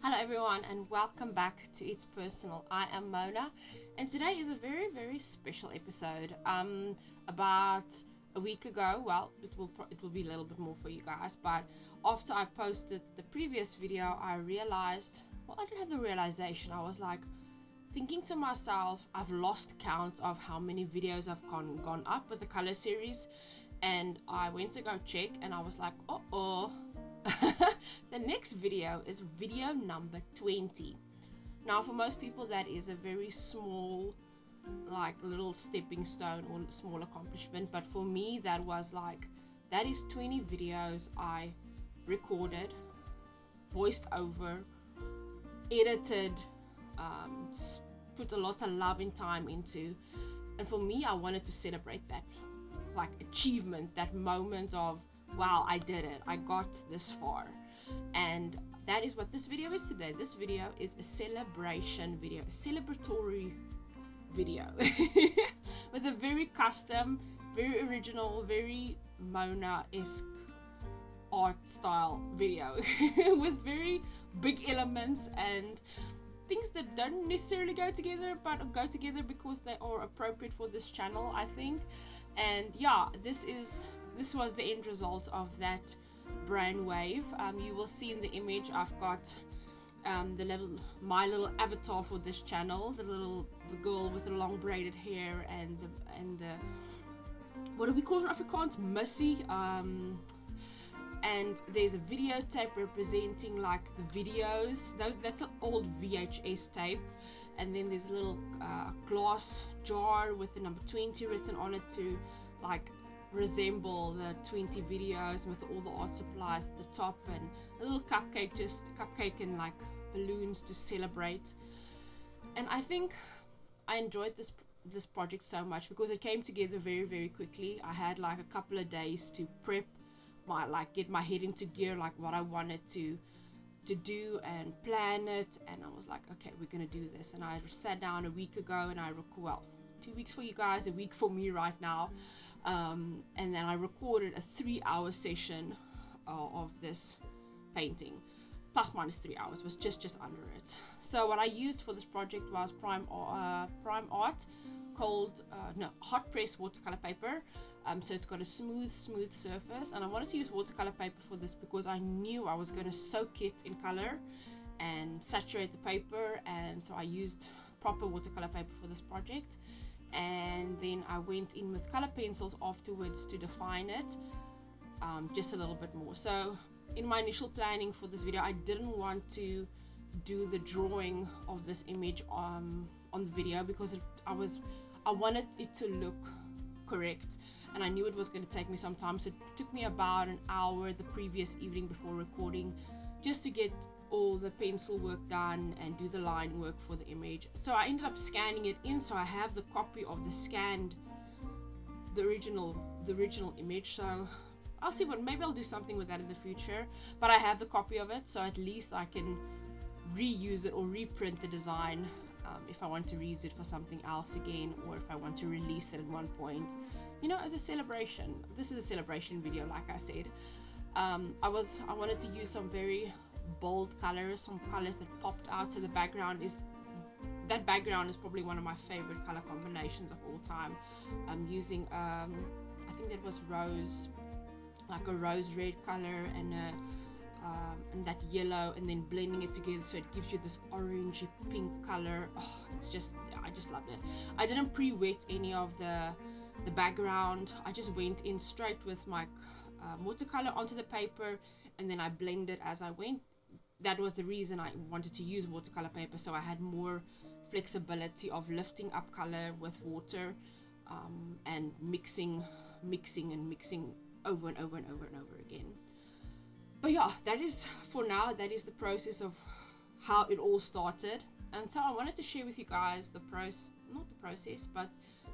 Hello everyone and welcome back to It's Personal. I am Mona and today is a very special episode. About a week ago, well, it will be a little bit more for you guys, but after I posted the previous video, I realized, well, I didn't have the realization. I was like thinking to myself, I've lost count of how many videos have gone up with the color series, and I went to go check and I was like, uh-oh. The next video is video number 20. Now, for most people, that is a very small, like little stepping stone or small accomplishment. But for me, that is 20 videos I recorded, voiced over, edited, put a lot of love and time into. And for me, I wanted to celebrate that, like, achievement, that moment of, wow, I did it. I got this far. And that is what this video is today. This video is a celebration video, a celebratory video with a very custom, very original, very Mona-esque art style video with very big elements and things that don't necessarily go together, but go together because they are appropriate for this channel, I think. And yeah, this was the end result of that brainwave. You will see in the image I've got my little avatar for this channel, the girl with the long braided hair and what do we call it in Afrikaans? Missy. And there's a videotape representing like the videos. That's an old VHS tape. And then there's a little glass jar with the number 20 written on it to like resemble the 20 videos with all the art supplies at the top, and a little cupcake and like balloons to celebrate. And I think I enjoyed this project so much because it came together very quickly. I had like a couple of days to prep get my head into gear, like what I wanted to do and plan it, and I was like, okay, we're gonna do this. And I sat down a week ago and 2 weeks for you guys, a week for me right now, and then I recorded a 3-hour session of this painting, plus minus 3 hours, was just under it. So what I used for this project was prime art, hot press watercolor paper. So it's got a smooth surface, and I wanted to use watercolor paper for this because I knew I was going to soak it in color and saturate the paper, and so I used proper watercolor paper for this project. And then I went in with color pencils afterwards to define it just a little bit more. So in my initial planning for this video, I didn't want to do the drawing of this image on the video because I wanted it to look correct, and I knew it was going to take me some time. So it took me about an hour the previous evening before recording just to get all the pencil work done and do the line work for the image. So I ended up scanning it in, so I have the copy of the original image. So I'll see maybe I'll do something with that in the future, but I have the copy of it, so at least I can reuse it or reprint the design if I want to reuse it for something else again, or if I want to release it at one point, as a celebration. This is a celebration video, like I said. I wanted to use some very bold colors, some colors that popped out. So the background is probably one of my favorite color combinations of all time. I'm using I think that was rose, like a rose red color, and that yellow, and then blending it together so it gives you this orangey pink color. I just loved it. I didn't pre-wet any of the background. I just went in straight with my watercolor onto the paper, and then I blended as I went. That was the reason I wanted to use watercolor paper, so I had more flexibility of lifting up color with water, and mixing over and over again. But yeah, that is the process of how it all started. And so I wanted to share with you guys not the process, but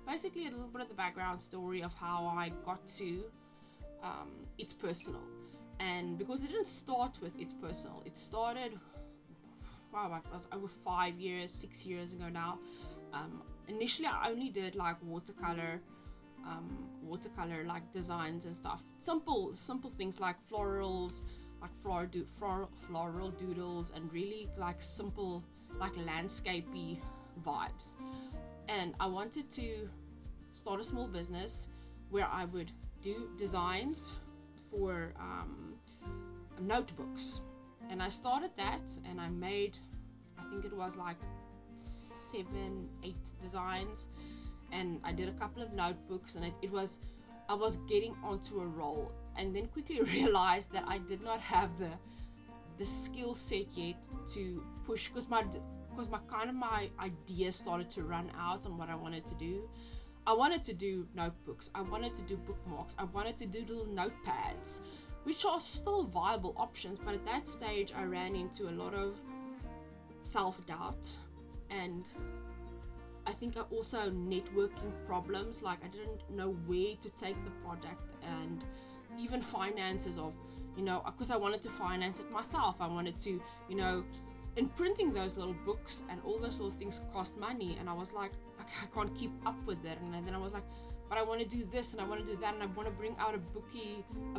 basically a little bit of the background story of how I got to It's Personal. And because it didn't start with It's Personal, it started, it was over 6 years ago now. Initially I only did like watercolor like designs and stuff, simple things like florals, like floral doodles and really like simple, like landscapey vibes. And I wanted to start a small business where I would do designs for notebooks. And I started that, and I made, I think it was like 7-8 designs, and I did a couple of notebooks, and I was getting onto a roll, and then quickly realized that I did not have the skill set yet to push, because my ideas started to run out on what I wanted to do. I wanted to do notebooks, I wanted to do bookmarks, I wanted to do little notepads, which are still viable options, but at that stage I ran into a lot of self-doubt, and I think also networking problems, like I didn't know where to take the project, and even finances of, because I wanted to finance it myself. I wanted to, and printing those little books and all those little things cost money, and I was like, okay, I can't keep up with it. And then I was like, but I want to do this and I want to do that, and I want to bring out a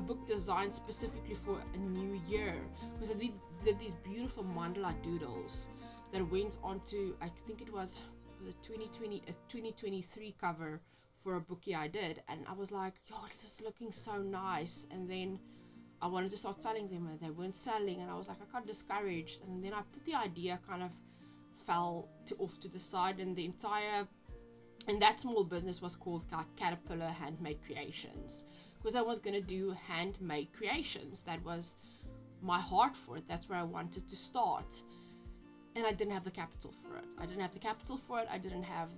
book design specifically for a new year, because I did these beautiful mandala doodles that went onto, I think it was the 2023 cover for a bookie I did, and I was like, yo, this is looking so nice. And then I wanted to start selling them, and they weren't selling, and I was like, I got discouraged. And then I put the idea kind of fell off to the side, and that small business was called Caterpillar Handmade Creations, because I was going to do handmade creations. That was my heart for it. That's where I wanted to start. And I didn't have the capital for it. I didn't have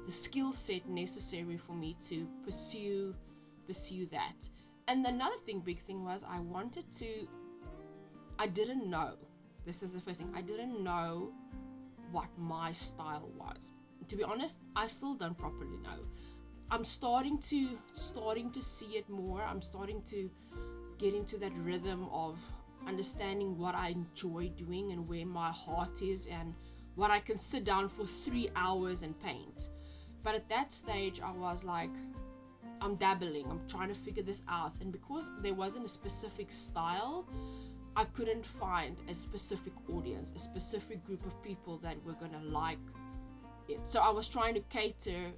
the skill set necessary for me to pursue that. And another big thing was I didn't know, this is the first thing, I didn't know what my style was. To be honest, I still don't properly know. I'm starting to see it more. I'm starting to get into that rhythm of understanding what I enjoy doing and where my heart is, and what I can sit down for 3 hours and paint. But at that stage, I was like, I'm dabbling, I'm trying to figure this out. And because there wasn't a specific style, I couldn't find a specific audience, a specific group of people that were gonna like it. So I was trying to cater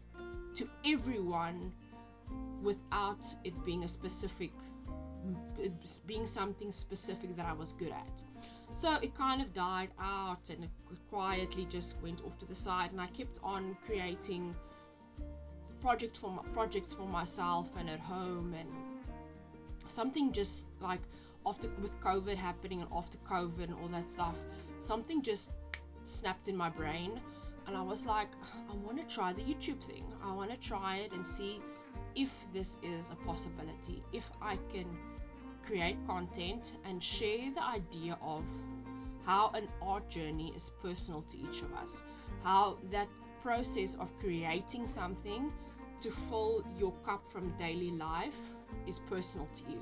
to everyone without it being being something specific that I was good at. So it kind of died out, and it quietly just went off to the side, and I kept on creating projects for myself and at home. And something just like with COVID happening, and after COVID and all that stuff, something just snapped in my brain, and I was like, I want to try the YouTube thing. I want to try it and see if this is a possibility, if I can create content and share the idea of how an art journey is personal to each of us, how that process of creating something to fill your cup from daily life is personal to you.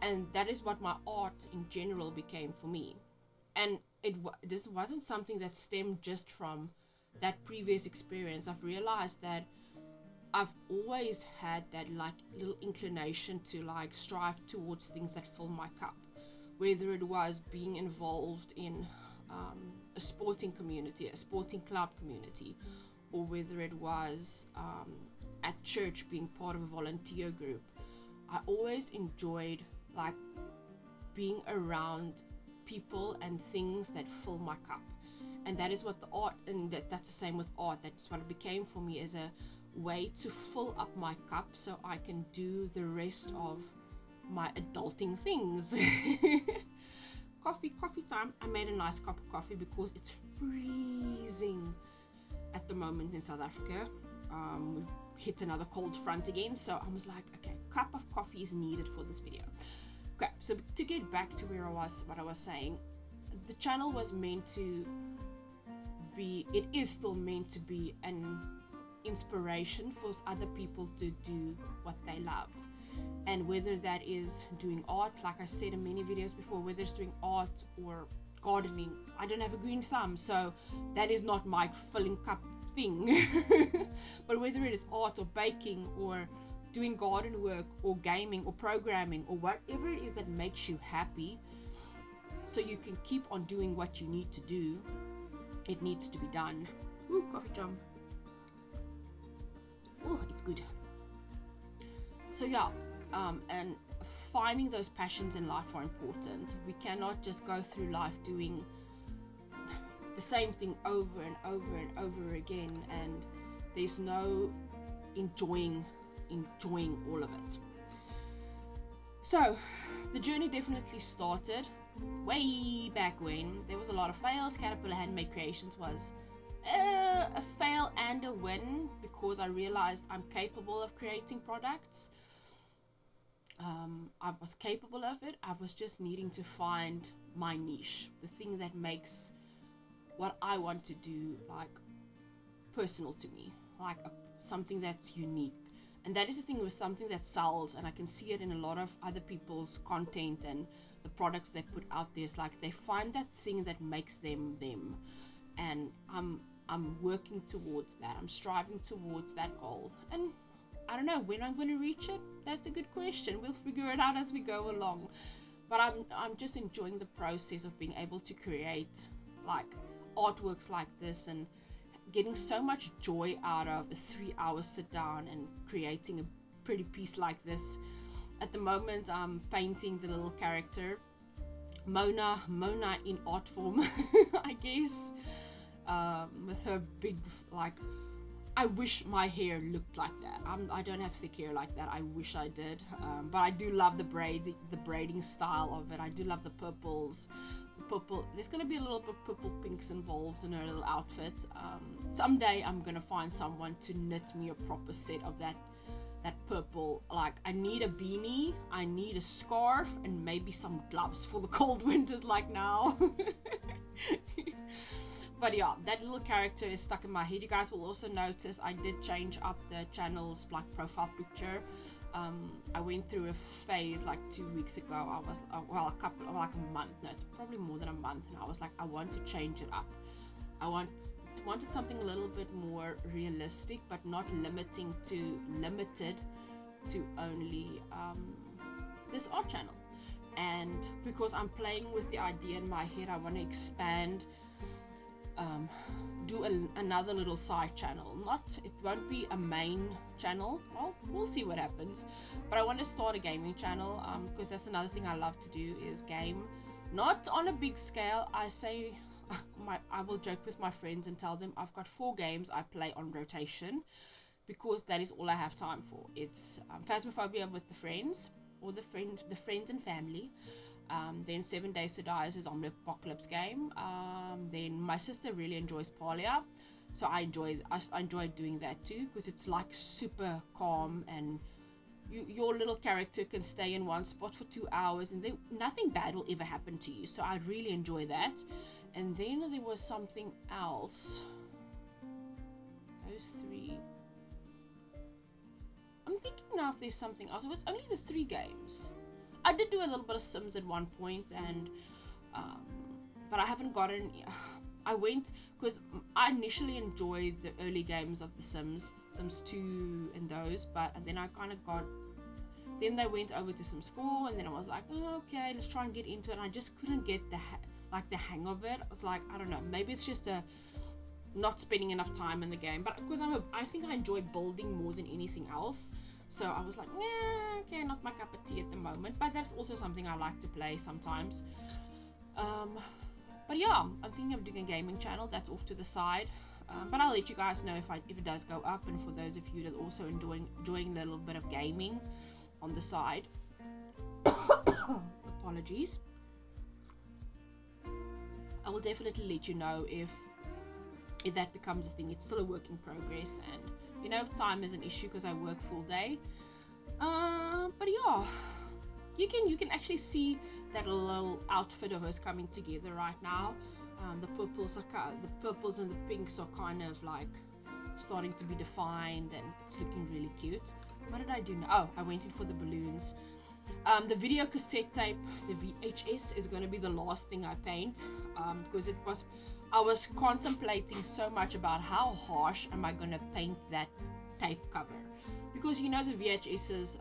And that is what my art in general became for me. And this wasn't something that stemmed just from that previous experience. I've realized that I've always had that like little inclination to like strive towards things that fill my cup, whether it was being involved in a sporting community, a sporting club community, or whether it was at church being part of a volunteer group. I always enjoyed like being around people and things that fill my cup. And that is what the art, and that's the same with art. That's what it became for me, as a way to fill up my cup so I can do the rest of my adulting things. Coffee time. I made a nice cup of coffee because it's freezing at the moment in South Africa. We've hit another cold front again, so I was like, okay, cup of coffee is needed for this video. Okay, so to get back to what I was saying, the channel was meant to be, it is still meant to be an inspiration for other people to do what they love. And whether that is doing art, like I said in many videos before, whether it's doing art or gardening, I don't have a green thumb, so that is not my filling cup thing. But whether it is art or baking or doing garden work or gaming or programming or whatever it is that makes you happy, so you can keep on doing what you need to do, it needs to be done. Ooh, coffee chum. Oh, it's good. So yeah, and finding those passions in life are important. We cannot just go through life doing the same thing over and over and over again, and there's no enjoying all of it. So the journey definitely started way back when. There was a lot of fails. Caterpillar Handmade Creations was a fail and a win, because I realized I'm capable of creating products. I was capable of it. I was just needing to find my niche, the thing that makes what I want to do like personal to me, like something that's unique. And that is the thing with something that sells, and I can see it in a lot of other people's content and the products they put out there. It's like they find that thing that makes them them, and I'm working towards that. I'm striving towards that goal, and I don't know when I'm going to reach it. That's a good question. We'll figure it out as we go along. But I'm just enjoying the process of being able to create like artworks like this, and getting so much joy out of a 3-hour sit down and creating a pretty piece like this. At the moment, I'm painting the little character Mona in art form, I guess, with her big, like, I wish my hair looked like that. I don't have thick hair like that. I wish I did, but I do love the braiding style of it. I do love the purples. Purple, there's going to be a little bit purple pinks involved in her little outfit. Someday I'm going to find someone to knit me a proper set of that purple. Like, I need a beanie, I need a scarf, and maybe some gloves for the cold winters like now. But yeah, that little character is stuck in my head. You guys will also notice I did change up the channel's like profile picture. I went through a phase like 2 weeks ago. I was a month. No, it's probably more than a month. And I was like, I want to change it up. I wanted something a little bit more realistic, but not limited to only this art channel. And because I'm playing with the idea in my head, I want to expand. Do another little side channel. It won't be a main channel. Well, we'll see what happens. But I want to start a gaming channel, because that's another thing I love to do, is game. Not on a big scale. I will joke with my friends and tell them I've got 4 games I play on rotation, because that is all I have time for. It's Phasmophobia with the friends, or the friends and family. Then 7 Days to Die is a zombie apocalypse game. Then my sister really enjoys Palia, so I enjoy doing that too, because it's like super calm, and your little character can stay in one spot for 2 hours, and nothing bad will ever happen to you. So I really enjoy that. And then there was something else. Those 3. I'm thinking now if there's something else. It's only the 3 games. I did do a little bit of Sims at one point, and but I haven't gotten. I went because I initially enjoyed the early games of the Sims 2 and those, and then I kind of got. Then they went over to Sims 4, and then I was like, oh, okay, let's try and get into it. And I just couldn't get the hang of it. I was like, I don't know, maybe it's just not spending enough time in the game. But because I think I enjoy building more than anything else. So I was like, yeah, okay, not my cup of tea at the moment. But that's also something I like to play sometimes. But yeah, I'm thinking of doing a gaming channel. That's off to the side. But I'll let you guys know if it does go up. And for those of you that are also enjoying a little bit of gaming on the side. Apologies. I will definitely let you know if that becomes a thing. It's still a work in progress, and you know, time is an issue because I work full day. But yeah, you can actually see that little outfit of us coming together right now. The purples and the pinks are kind of like starting to be defined, and it's looking really cute. What did I do now? Oh, I went in for the balloons. The video cassette tape, the VHS, is going to be the last thing I paint, because I was contemplating so much about how harsh am I going to paint that tape cover, because you know the VHSs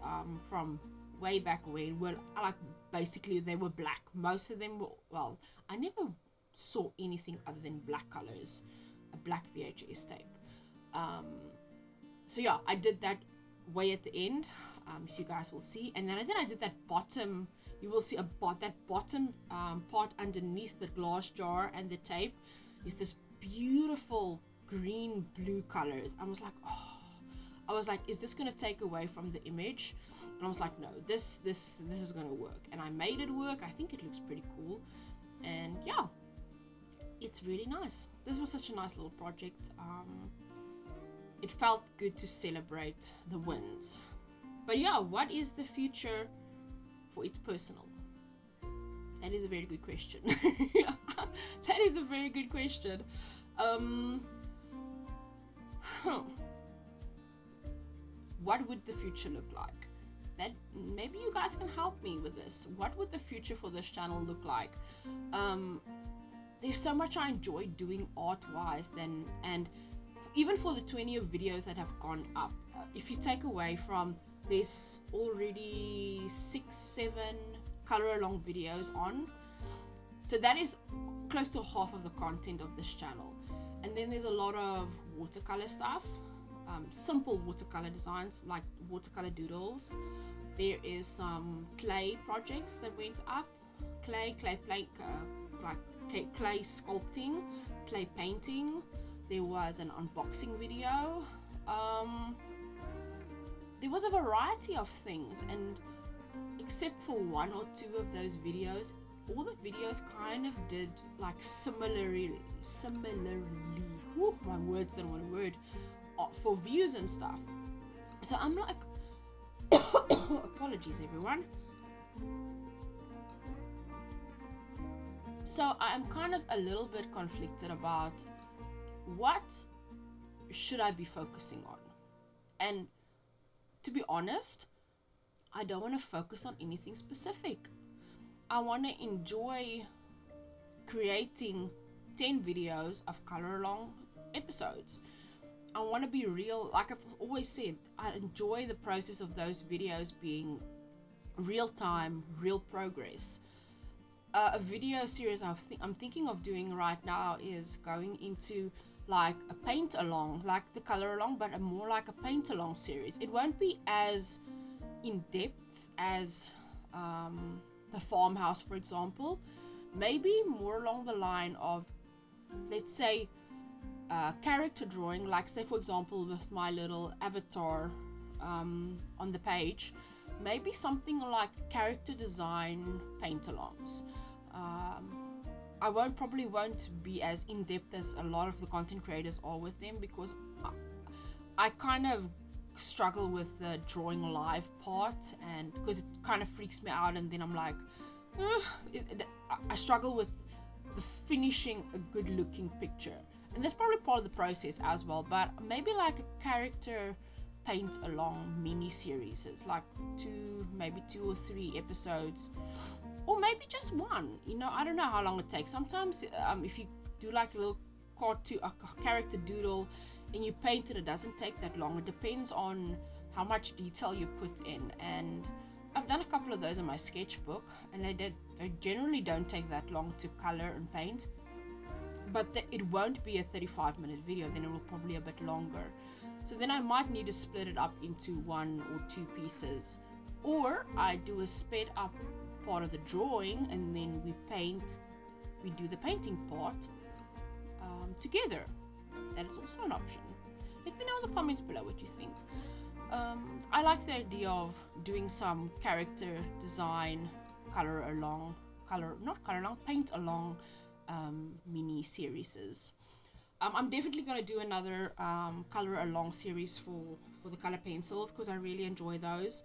from way back when were like basically they were black. Most of them were, well, I never saw anything other than black colors, a black VHS tape. So yeah, I did that way at the end, so you guys will see. And then I did that bottom, you will see that bottom part underneath the glass jar and the tape is this beautiful green blue colors. I was like, is this gonna take away from the image? And I was like, no, this is gonna work. And I made it work. I think it looks pretty cool, and yeah, it's really nice. This was such a nice little project. It felt good to celebrate the wins. But yeah, what is the future for It's Personal? That is a very good question. That is a very good question. What would the future look like? That maybe you guys can help me with this. What would the future for this channel look like? There's so much I enjoy doing art-wise, and even for the 20 of videos that have gone up, if you take away from, there's already 6-7 color along videos on, so that is close to half of the content of this channel. And then there's a lot of watercolor stuff, simple watercolor designs like watercolor doodles. There is some clay projects that went up, clay sculpting, clay painting. There was an unboxing video. There was a variety of things, and except for 1 or 2 of those videos, all the videos kind of did like similarly, whew, my words don't want a word, for views and stuff. So I'm like, apologies everyone. So I'm kind of a little bit conflicted about what should I be focusing on. And to be honest, I don't want to focus on anything specific. I want to enjoy creating 10 videos of color along episodes. I want to be real. Like I've always said, I enjoy the process of those videos being real time, real progress. A video series I'm thinking of doing right now is going into like a paint along, like the color along, but more like a paint along series. It won't be as in depth as the farmhouse, for example. Maybe more along the line of, let's say, character drawing, like say for example with my little avatar on the page. Maybe something like character design paint alongs. I probably won't be as in-depth as a lot of the content creators are with them, because I kind of struggle with the drawing live part, and because it kind of freaks me out, and then I'm like, I struggle with the finishing a good looking picture, and that's probably part of the process as well. But maybe like a character paint along mini series, it's like maybe 2 or 3 episodes, or maybe just 1, you know, I don't know how long it takes. Sometimes if you do like a little cartoon, a character doodle, and you paint it, it doesn't take that long. It depends on how much detail you put in, and I've done a couple of those in my sketchbook, and they generally don't take that long to color and paint. But it won't be a 35-minute video, then it will probably a bit longer. So then I might need to split it up into 1 or 2 pieces, or I do a sped up part of the drawing, and then we do the painting part together. That is also an option. Let me know in the comments below what you think. I like the idea of doing some character design, paint along mini series. I'm definitely going to do another color along series for the color pencils, because I really enjoy those.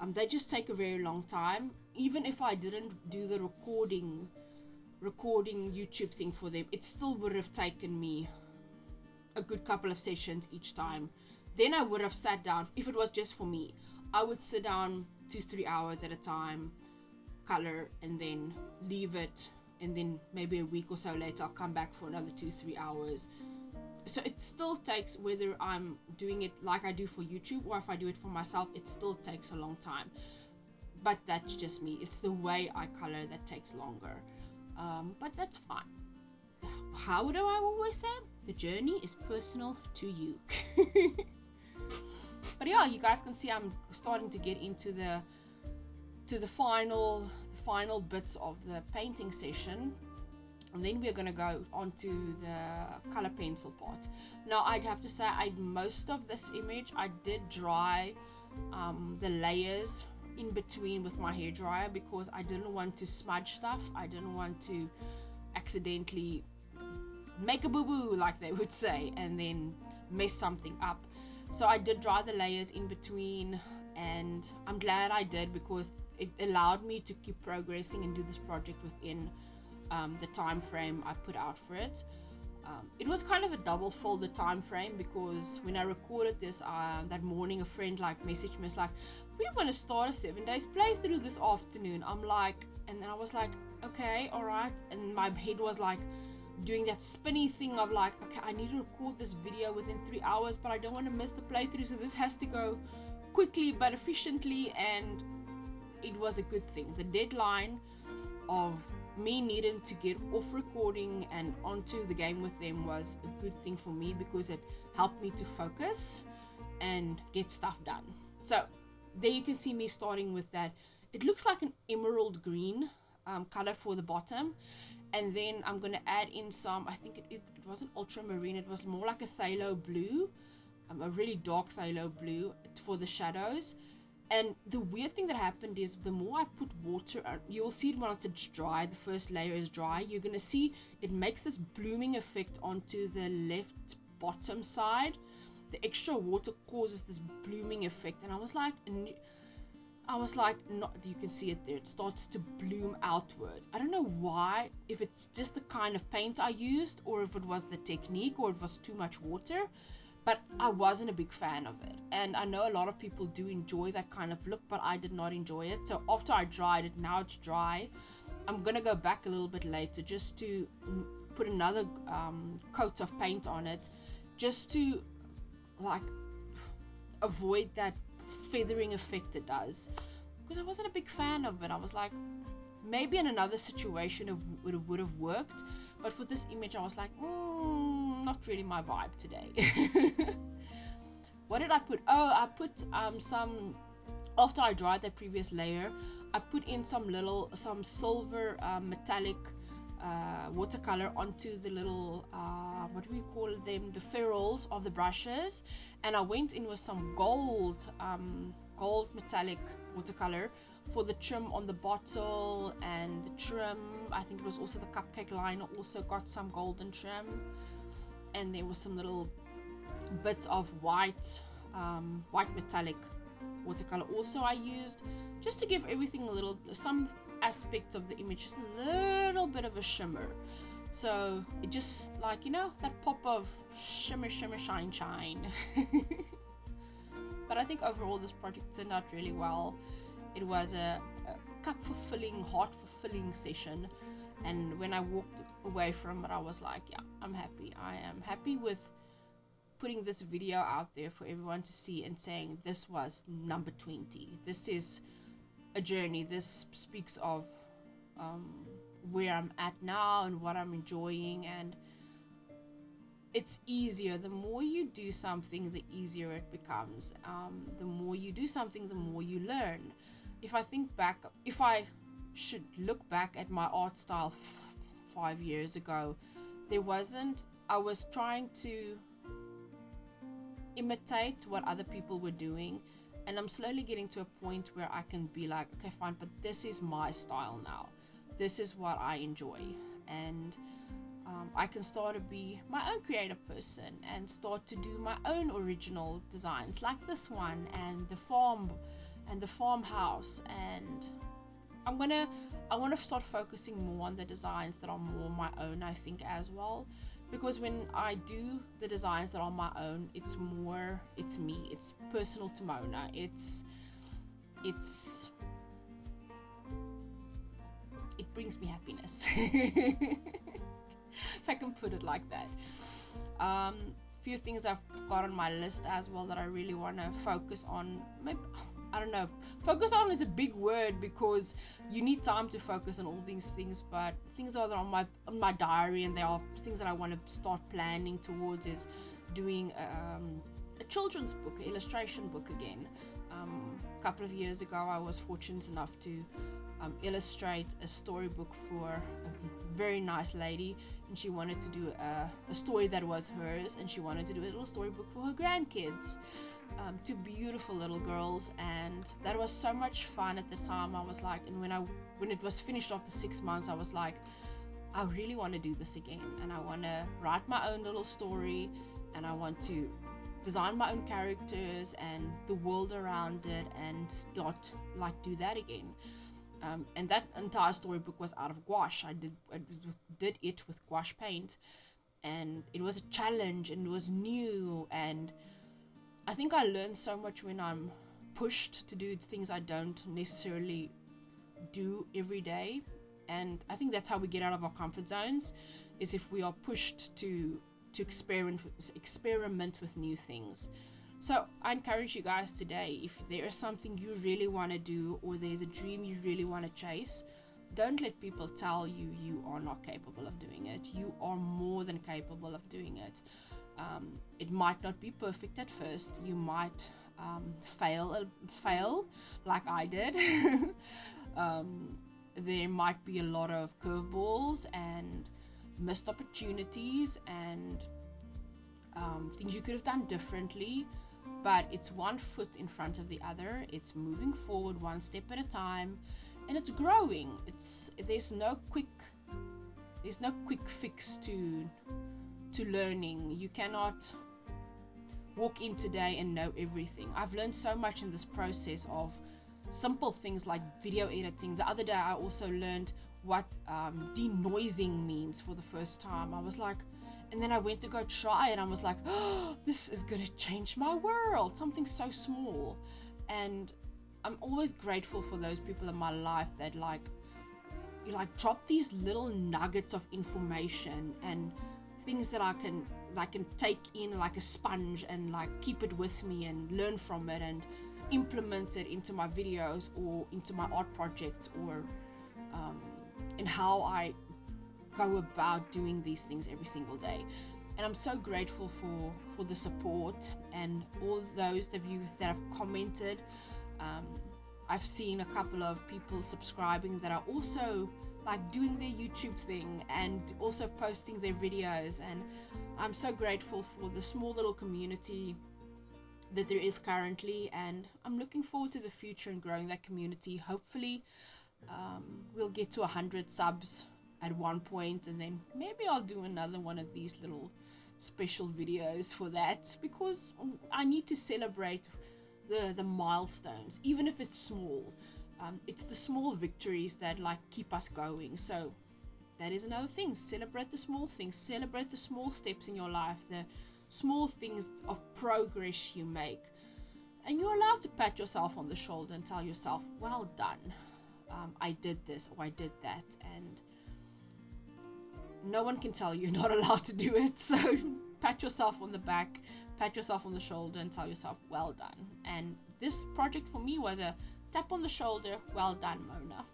They just take a very long time. Even if I didn't do the recording YouTube thing for them, it still would have taken me a good couple of sessions each time. Then I would have sat down. If it was just for me, I would sit down 2-3 hours at a time, color, and then leave it, and then maybe a week or so later I'll come back for another 2-3 hours, so it still takes, whether I'm doing it like I do for YouTube or if I do it for myself, it still takes a long time. But that's just me. It's the way I color that takes longer. But that's fine. How do I always say? The journey is personal to you. But yeah, you guys can see I'm starting to get into the final bits of the painting session. And then we're going to go on to the color pencil part. Now, I'd have to say, most of this image, I did dry the layers in between with my hairdryer because I didn't want to smudge stuff. I didn't want to accidentally make a boo-boo, like they would say, and then mess something up. So I did dry the layers in between, and I'm glad I did because it allowed me to keep progressing and do this project within the time frame I put out for it. It was kind of a double folded time frame because when I recorded this that morning, a friend messaged me, like, we want to start a 7 days playthrough this afternoon. I'm like, and then I was like, okay, all right. And my head was like doing that spinny thing of like, okay, I need to record this video within 3 hours, but I don't want to miss the playthrough, so this has to go quickly but efficiently. And it was a good thing. The deadline of me needing to get off recording and onto the game with them was a good thing for me because it helped me to focus and get stuff done. So there you can see me starting with that. It looks like an emerald green color for the bottom, and then I'm going to add in some, I think it wasn't ultramarine, it was more like a phthalo blue, a really dark phthalo blue for the shadows. And the weird thing that happened is the more I put water, you'll see it once it's dry, the first layer is dry, you're going to see it makes this blooming effect onto the left bottom side. The extra water causes this blooming effect, and I was like, not, you can see it there, it starts to bloom outwards. I don't know why, if it's just the kind of paint I used, or if it was the technique, or if it was too much water. But I wasn't a big fan of it, and I know a lot of people do enjoy that kind of look, but I did not enjoy it. So after I dried it, now it's dry, I'm gonna go back a little bit later just to put another coat of paint on it, just to like avoid that feathering effect it does, because I wasn't a big fan of it. I was like, maybe in another situation it would have worked, but for this image I was like, not really my vibe today. What did I put? Oh, I put some, after I dried that previous layer, I put in some silver metallic watercolor onto the little what do we call them, the ferrules of the brushes, and I went in with some gold metallic watercolor for the trim on the bottle and the trim. I think it was also the cupcake liner also got some golden trim, and there was some little bits of white metallic watercolor also I used, just to give everything some aspects of the image just a little bit of a shimmer. So it just, like, you know, that pop of shimmer, shine. But I think overall this project turned out really well. It was a cup-fulfilling, heart-fulfilling session, and when I walked away from it, I was like, yeah, I'm happy. I am happy with putting this video out there for everyone to see and saying this was number 20. This is a journey. This speaks of where I'm at now and what I'm enjoying, and it's easier. The more you do something, the easier it becomes. The more you do something, the more you learn. If I should look back at my art style 5 years ago, I was trying to imitate what other people were doing, and I'm slowly getting to a point where I can be like, okay, fine, but this is my style now. This is what I enjoy, and I can start to be my own creative person and start to do my own original designs like this one and the farmhouse. And I want to start focusing more on the designs that are more my own, I think, as well, because when I do the designs that are my own, it's me, it's personal to Mona, it brings me happiness. if I can put it like that. Few things I've got on my list as well that I really want to focus on. Maybe, I don't know, focus on is a big word because you need time to focus on all these things, but things are on my diary, and they are things that I want to start planning towards, is doing a children's book, an illustration book again. A couple of years ago I was fortunate enough to illustrate a storybook for a very nice lady, and she wanted to do a story that was hers, and she wanted to do a little storybook for her grandkids, two beautiful little girls, and that was so much fun at the time. I was like, and when it was finished after 6 months, I was like, I really want to do this again, and I want to write my own little story, and I want to design my own characters and the world around it, and start do that again. And that entire storybook was out of gouache. I did it with gouache paint, and it was a challenge, and it was new, and I think I learned so much when I'm pushed to do things I don't necessarily do every day. And I think that's how we get out of our comfort zones, is if we are pushed to experiment with new things. So I encourage you guys today, if there is something you really want to do, or there's a dream you really want to chase, don't let people tell you you are not capable of doing it. You are more than capable of doing it. It might not be perfect at first. You might fail like I did. There might be a lot of curveballs and missed opportunities and things you could have done differently, but it's one foot in front of the other. It's moving forward one step at a time, and it's growing. There's no quick fix to learning. You cannot walk in today and know everything. I've learned so much in this process of simple things like video editing. The other day I also learned what denoising means for the first time. I was like, and then I went to go try it, and I was like, oh, this is gonna change my world. Something so small. And I'm always grateful for those people in my life that you drop these little nuggets of information and things that I can take in like a sponge and keep it with me and learn from it and implement it into my videos or into my art projects, or in how I go about doing these things every single day. And I'm so grateful for the support and all those of you that have commented. I've seen a couple of people subscribing that are also doing their YouTube thing and also posting their videos, and I'm so grateful for the small little community that there is currently, and I'm looking forward to the future and growing that community. Hopefully we'll get to 100 subs at one point, and then maybe I'll do another one of these little special videos for that, because I need to celebrate the milestones, even if it's small. It's the small victories that keep us going. So that is another thing. Celebrate the small things. Celebrate the small steps in your life, the small things of progress you make. And you're allowed to pat yourself on the shoulder and tell yourself, well done. I did this or I did that. And no one can tell you you're not allowed to do it. So pat yourself on the back, pat yourself on the shoulder, and tell yourself, well done. And this project for me was a tap on the shoulder. Well done, Mona.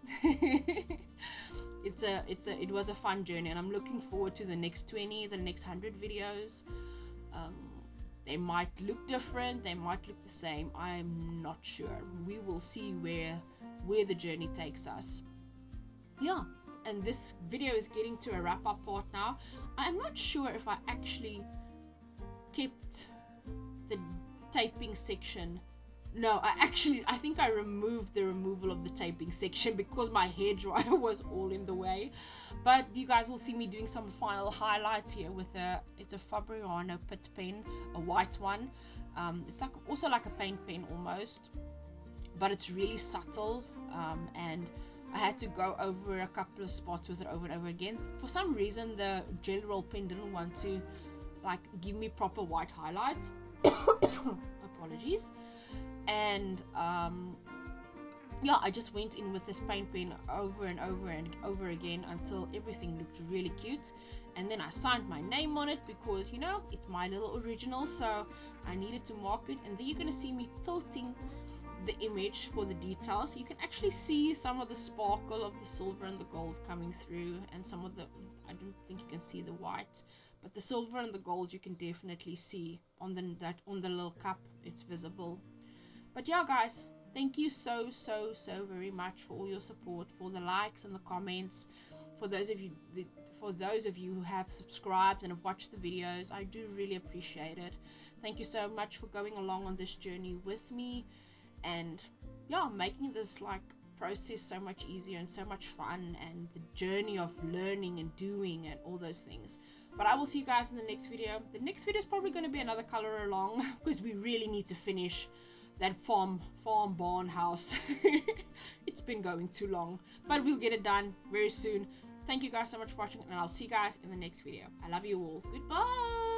It was a fun journey, and I'm looking forward to the next 20, the next 100 videos. They might look different, they might look the same. I'm not sure. We will see where the journey takes us. Yeah, and this video is getting to a wrap-up part now. I'm not sure if I actually kept the taping section. No, I think I removed the removal of the taping section because my hairdryer was all in the way. But you guys will see me doing some final highlights here with it's a Fabriano Pitt pen, a white one. It's also like a paint pen almost, but it's really subtle, and I had to go over a couple of spots with it over and over again. For some reason the gel roll pen didn't want to give me proper white highlights. Apologies. And yeah, I just went in with this paint pen over and over and over again until everything looked really cute. and then I signed my name on it because, you know, it's my little original, so I needed to mark it. And then you're going to see me tilting the image for the details. You can actually see some of the sparkle of the silver and the gold coming through, and some of the, I don't think you can see the white, but the silver and the gold you can definitely see on the little cup. It's visible. But yeah, guys, thank you so very much for all your support, for the likes and the comments, for those of you who have subscribed and have watched the videos. I do really appreciate it. Thank you so much for going along on this journey with me, and yeah, making this like process so much easier and so much fun, and the journey of learning and doing and all those things. But I will see you guys in the next video. The next video is probably going to be another color along because we really need to finish that farm barn house. It's been going too long, but we'll get it done very soon. Thank you guys so much for watching, and I'll see you guys in the next video. I love you all. Goodbye.